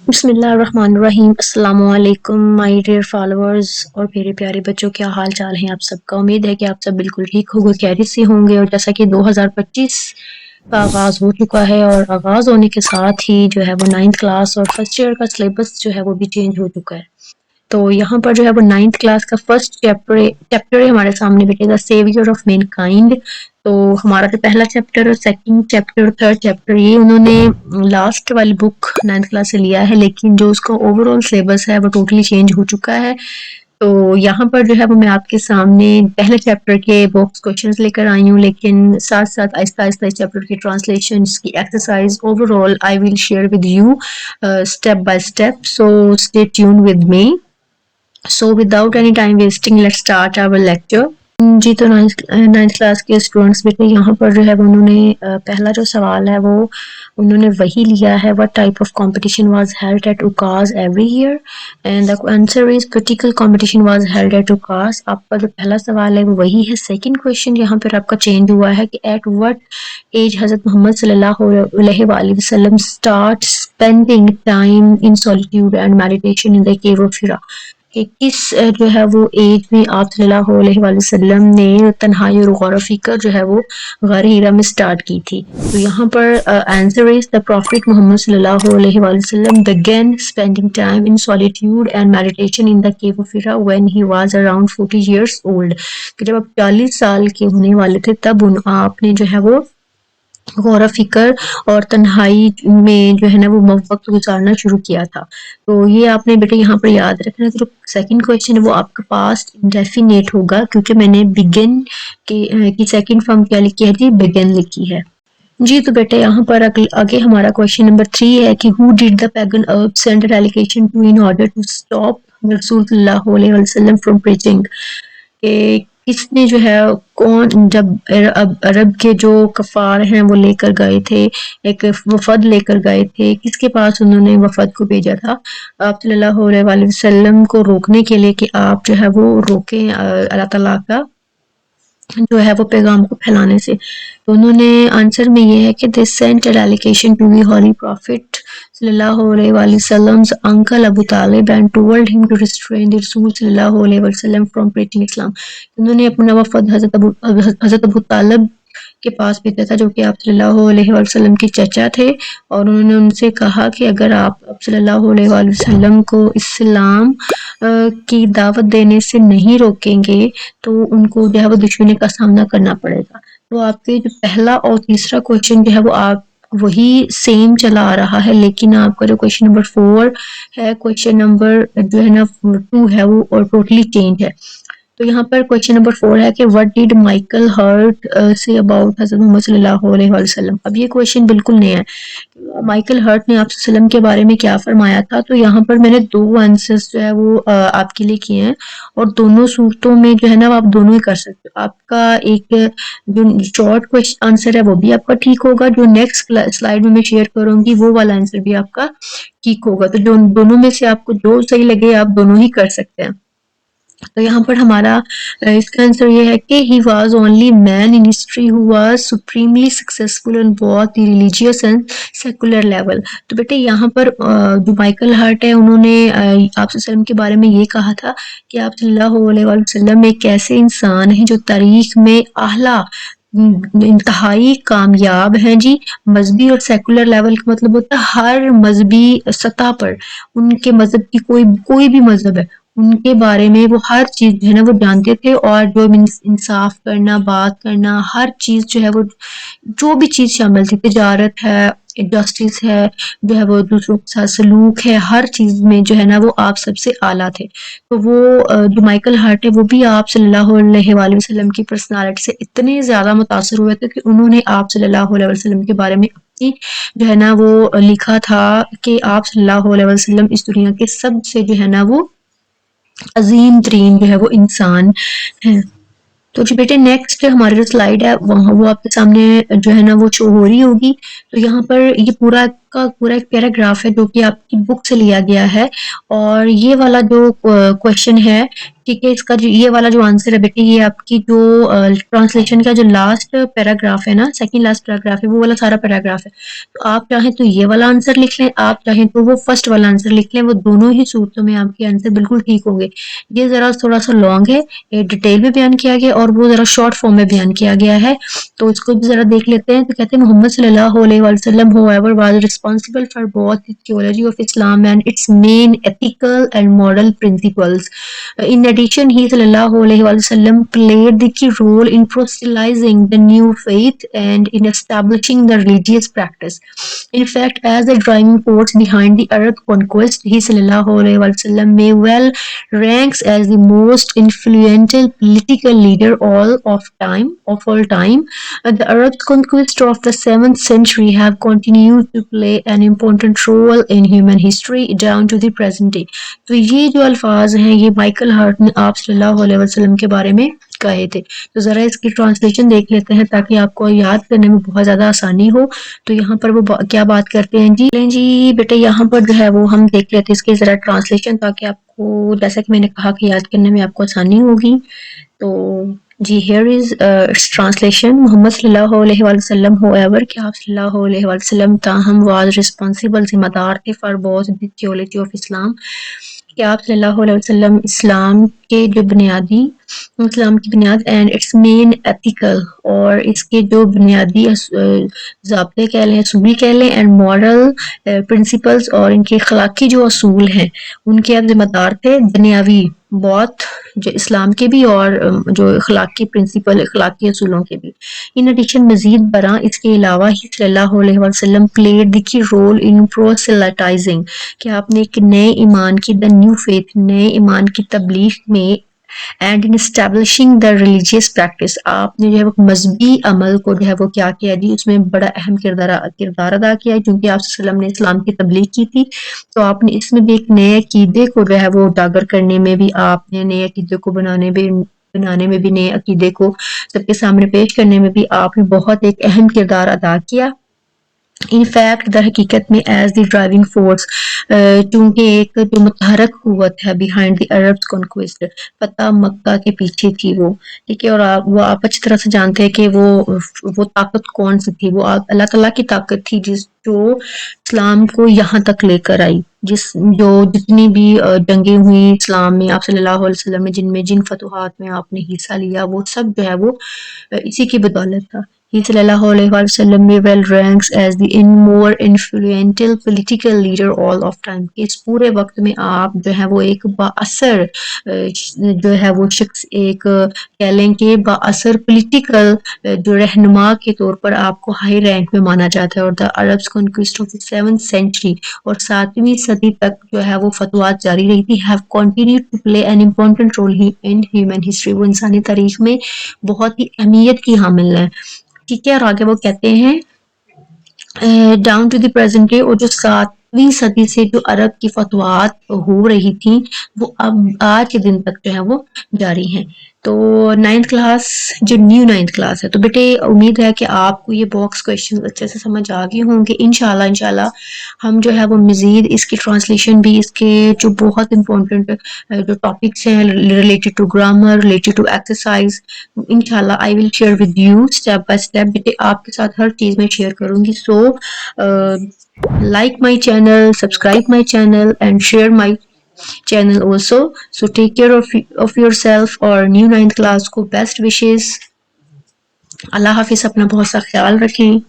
بسم اللہ الرحمن الرحیم۔ السلام علیکم مائی ڈیئر فالوورز اور میرے پیارے بچوں، کیا حال چال ہیں آپ سب کا؟ امید ہے کہ آپ سب بالکل ٹھیک ہوں گے، خیریت سے ہوں گے۔ اور جیسا کہ 2025 کا آغاز ہو چکا ہے، اور آغاز ہونے کے ساتھ ہی جو ہے وہ 9th کلاس اور فرسٹ ایئر کا سلیبس جو ہے وہ بھی چینج ہو چکا ہے۔ تو یہاں پر جو ہے وہ 9th کلاس کا فرسٹ چیپٹر ہے ہمارے سامنے بیٹے گا، سیویئر آف مین کائنڈ۔ تو ہمارا جو پہلا چیپٹر اور سیکنڈ چیپٹر اور تھرڈ چیپٹر یہ انہوں نے لاسٹ والی بک 9th کلاس سے لیا ہے، لیکن جو اس کا اوور آل سلیبس ہے وہ ٹوٹلی چینج ہو چکا ہے۔ تو یہاں پر جو ہے وہ میں آپ کے سامنے پہلے چیپٹر کے باکس کوشچنز لے کر آئی ہوں، لیکن ساتھ ساتھ آہستہ آہستہ اس چیپٹر کی ٹرانسلیشن، اس کی exercise over all I will share with you step by step, so stay tune with me. So without any time wasting, let's start our lecture. جی تو 9th کلاس کے اسٹوڈنٹس بیٹے یہاں پر جو ہے انہوں نے پہلا جو سوال ہے وہ انہوں نے وہی لیا ہے، what type of competition was held at UCAS every year, and the answer is critical competition was held at UCAS۔ آپ کا جو پہلا سوال ہے وہ وہی ہے۔ سیکنڈ کویشچن یہاں پر آپ کا چینج ہوا ہے کہ at what age حضرت محمد صلی اللہ علیہ وآلہ وسلم start spending time in solitude and meditation in the cave of Hira، کہ کس جو ہے وہ ایج میں آپ صلی اللہ علیہ وآلہ وسلم نے تنہائی اور غور و فکر جو ہے وہ غار ہیرا میں سٹارٹ کی تھی۔ تو یہاں پر آنسر از the Prophet محمد صلی اللہ علیہ وآلہ وسلم began spending time in solitude and meditation in the cave of Hira when he was around 40 years old، کہ جب آپ 40 سال کے ہونے والے تھے تب آپ نے جو ہے وہ غور و فکر اور تنہائی میں جو ہے نا وہ وقت گزارنا شروع کیا تھا۔ تو یہ آپ نے بیٹے یہاں پر یاد رکھنا۔ جو سیکنڈ کویشچن ہے وہ آپ کا پاسٹ انڈیفینیٹ ہوگا، کیونکہ میں نے بگن کی سیکنڈ فارم کیا لکھی ہے جی، بگن لکھی ہے جی۔ تو بیٹے یہاں پر آگے ہمارا کویشچن نمبر 3 ہے کہ who did the pagan Arabs send a delegation to in order to stop رسول صلی اللہ علیہ وسلم from preaching، کہ کس نے جو ہے کون، جب عرب کے جو کفار ہیں وہ لے کر گئے تھے، ایک وفد لے کر گئے تھے، کس کے پاس انہوں نے وفد کو بھیجا تھا؟ آپ صلی اللہ علیہ وآلہ وسلم کو روکنے کے لیے کہ آپ جو ہے وہ روکیں اللہ تعالیٰ کا جو ہے وہ پیغام کو پھیلانے سے۔ تو انہوں نے آنسر میں یہ ہے کہ they sent a delegation to the holy prophet صلی اللہ علیہ وآلہ وسلم's uncle ابو طالب and told him to restrain the رسول صلی اللہ علیہ وسلم from preaching اسلام۔ انہوں نے اپنا وفد حضرت ابو طالب کے پاس بھیجا تھا، جو کہ آپ صلی اللہ علیہ وسلم کے چچا تھے، اور انہوں نے ان سے کہا کہ اگر آپ صلی اللہ علیہ وآلہ وسلم کو اسلام کی دعوت دینے سے نہیں روکیں گے تو ان کو جو ہے وہ دشمنی کا سامنا کرنا پڑے گا۔ تو آپ کے جو پہلا اور تیسرا کویشچن جو ہے وہ آپ وہی سیم چلا آ رہا ہے، لیکن آپ کا جو کویشچن نمبر 4 ہے، کویشچن نمبر جو ہے نا 2 ہے وہ اور ٹوٹلی چینج ہے۔ تو یہاں پر کویشچن نمبر 4 ہے کہ what did Michael Hurt say about حضرت محمد صلی اللہ علیہ وآلہ وسلم۔ اب یہ کویشچن بالکل نیا ہے، مائیکل ہرٹ نے آپ صلی اللہ علیہ وسلم کے بارے میں کیا فرمایا تھا۔ تو یہاں پر میں نے 2 آنسرز جو ہے وہ آپ کے لیے کیے ہیں، اور دونوں صورتوں میں جو ہے نا آپ دونوں ہی کر سکتے ہو۔ آپ کا ایک جو شارٹ آنسر ہے وہ بھی آپ کا ٹھیک ہوگا، جو نیکسٹ سلائیڈ میں شیئر کروں گی وہ والا آنسر بھی آپ کا ٹھیک ہوگا۔ تو دونوں میں سے آپ کو جو صحیح لگے آپ دونوں ہی کر سکتے ہیں۔ تو یہاں پر ہمارا اس کا آنسر یہ ہے کہ he was only man in history who was supremely successful on both the religious and secular level۔ تو بیٹے یہاں پر جو مائیکل ہارٹ ہے انہوں نے آپ صلی اللہ علیہ وسلم کے بارے میں یہ کہا تھا کہ آپ صلی اللہ علیہ وآلہ وسلم ایک ایسے انسان ہیں جو تاریخ میں اعلیٰ انتہائی کامیاب ہیں جی، مذہبی اور سیکولر لیول کا مطلب ہوتا ہے ہر مذہبی سطح پر ان کے مذہب کی کوئی بھی مذہب ہے ان کے بارے میں وہ ہر چیز جو ہے نا وہ جانتے تھے، اور جو انصاف کرنا، بات کرنا، ہر چیز جو ہے وہ جو بھی چیز شامل تھی، تجارت ہے، جسٹس ہے، جو ہے وہ دوسروں کے ساتھ سلوک ہے، ہر چیز میں جو ہے نا وہ آپ سب سے اعلیٰ تھے۔ تو وہ جو مائیکل ہارٹ ہے وہ بھی آپ صلی اللہ علیہ وآلہ وسلم کی پرسنالٹی سے اتنے زیادہ متاثر ہوئے تھے کہ انہوں نے آپ صلی اللہ علیہ وسلم کے بارے میں اپنی جو ہے نا وہ لکھا تھا کہ آپ صلی اللہ علیہ وسلم اس دنیا کے سب سے جو ہے نا وہ عظیم ترین جو ہے وہ انسان ہیں۔ تو جو بیٹے نیکسٹ ہماری جو سلائیڈ ہے وہ آپ کے سامنے جو ہے نا وہ شو ہو رہی ہوگی۔ تو یہاں پر یہ پورا کا پورا ایک پیراگراف ہے جو کہ آپ کی بک سے لیا گیا ہے، اور یہ والا جو کوشچن ہے، ٹھیک ہے، اس کا یہ والا جو آنسر ہے بیٹے، یہ آپ کی جو ٹرانسلیشن کا جو لاسٹ پیراگراف ہے نا، سیکنڈ لاسٹ پیراگراف ہے، وہ والا سارا پیراگراف ہے. تو آپ چاہیں تو یہ والا آنسر لکھ لیں، آپ چاہیں تو وہ فرسٹ والا آنسر لکھ لیں، وہ دونوں ہی صورتوں میں آپ کے آنسر بالکل ٹھیک ہوں گے. یہ ذرا تھوڑا سا لانگ ہے، یہ ڈیٹیل میں بیان کیا گیا اور وہ ذرا شارٹ فارم میں بیان کیا گیا ہے، تو اس کو بھی ذرا دیکھ لیتے ہیں. تو کہتے ہیں محمد صلی اللہ علیہ وسلم whoever was responsible for both the theology of Islam and its main ethical and moral principles. In addition, he صلی اللہ علیہ وسلم played the key role in proselytizing the new faith and in establishing the religious practice. In fact, as the driving force behind the Arab conquest, he صلی اللہ علیہ وسلم may well ranks as the most influential political leader of all time. The Arab conquest of the 7th century have continued to play an important role in human history down to the present day. تو یہ جو الفاظ ہیں یہ Michael Hart نے آپ صلی اللہ علیہ وسلم کے بارے میں کہے تھے. تو ذرا اس کی ٹرانسلیشن دیکھ لیتے ہیں تاکہ آپ کو یاد کرنے میں بہت زیادہ آسانی ہو. تو یہاں پر وہ کیا بات کرتے ہیں جی بیٹے، یہاں پر جو ہے وہ ہم دیکھ لیتے ہیں اس کی ذرا ٹرانسلیشن، تاکہ آپ کو، جیسا کہ میں نے کہا، کہ یاد کرنے میں آپ کو آسانی ہوگی. تو جی here is translation. محمد صلی اللہ علیہ وسلم whoever، کہ آپ صلی اللہ علیہ وسلم تاہم was responsible، ذمہ دار تھے for both the theology of Islam، کہ آپ صلی اللہ علیہ وسلم اسلام کے جو اسلام کی بنیاد اینڈ اٹس مین ایتھیکل، اور اس کے جو بنیادی ضابطے کہہ لیں، اصول کہہ لیں، اینڈ مورل پرنسپلز، اور ان کے اخلاقی جو اصول ہیں ان کے آپ ذمہ دار تھے، دنیاوی بہت جو اسلام کے بھی اور جو اخلاقی پرنسپل، اخلاقی اصولوں کے بھی. ان ایڈیشن مزید برآں اس کے علاوہ ہی صلی اللہ علیہ وسلم پلیڈ دی کی رول ان پروسیلٹائزنگ، کہ آپ نے ایک نئے ایمان کی دا نیو فیتھ، نئے ایمان کی تبلیغ میں، and in establishing the religious practice, آپ نے جو ہے وہ مذہبی عمل کو جو ہے وہ کیا کیا جی، اس میں بڑا اہم کردار ادا کیا ہے، کیونکہ آپ صلی اللہ علیہ وسلم نے اسلام کی تبلیغ کی تھی. تو آپ نے اس میں بھی ایک نئے عقیدے کو جو ہے وہ اجاگر کرنے میں بھی، آپ نے نئے عقیدے کو بنانے میں بھی، نئے عقیدے کو سب کے سامنے پیش کرنے میں بھی آپ نے بہت ایک اہم کردار ادا کیا. ان فیکٹ در حقیقت میں ایز دی ڈرائیونگ فورس، چونکہ ایک جو متحرک قوت ہے بیہائنڈ دی عرب کنکویسٹ، فتح مکہ کے پیچھے تھی وہ، ٹھیک ہے، اور وہ آپ اچھی طرح سے جانتے ہیں کہ وہ طاقت کون سی تھی. وہ اللہ تعالیٰ کی طاقت تھی جو اسلام کو یہاں تک لے کر آئی، جتنی بھی جنگیں ہوئی اسلام میں، آپ صلی اللہ علیہ وسلم نے جن فتوحات میں آپ نے حصہ لیا، وہ سب جو ہے وہ اسی کی بدولت تھا. He صلی اللہ علیہ وسلم میں well ranks as the more influential political leader all of time، کہ اس پورے وقت میں آپ جو ہے وہ ایک بااثر جو ہے وہ شخص، ایک کہہ لیں کہ بااثر پولیٹیکل جو رہنما کے طور پر آپ کو ہائی رینک میں مانا جاتا ہے. اور دا عربs conquest of the 7th century، اور 7ویں صدی تک جو ہے وہ فتوحات جاری رہی تھی، have continued to play an important role in human history، وہ انسانی تاریخ میں بہت ہی اہمیت کی حامل ہے. ٹھیک ہے، اور آگے وہ کہتے ہیں down to the present day, اور جو 7ویں صدی سے جو عرب کی فتوحات ہو رہی تھیں وہ اب آج کے دن تک جو ہے وہ جاری ہیں. تو 9th کلاس جو نیو 9th کلاس ہے، تو بیٹے امید ہے کہ آپ کو یہ باکس کویشچن اچھے سے سمجھ آ گئے ہوں گے. انشاءاللہ ہم جو ہے وہ مزید اس کی ٹرانسلیشن بھی، اس کے جو بہت امپورٹنٹ جو ٹاپکس ہیں related to grammar, related to exercise, انشاءاللہ I will share with you step by step. بیٹے آپ کے ساتھ ہر چیز میں شیئر کروں گی. سو like my channel, subscribe my channel and share my channel also. So take care of yourself. اور نیو 9th کلاس کو بیسٹ وشیز. اللہ حافظ، اپنا بہت سا خیال رکھیں.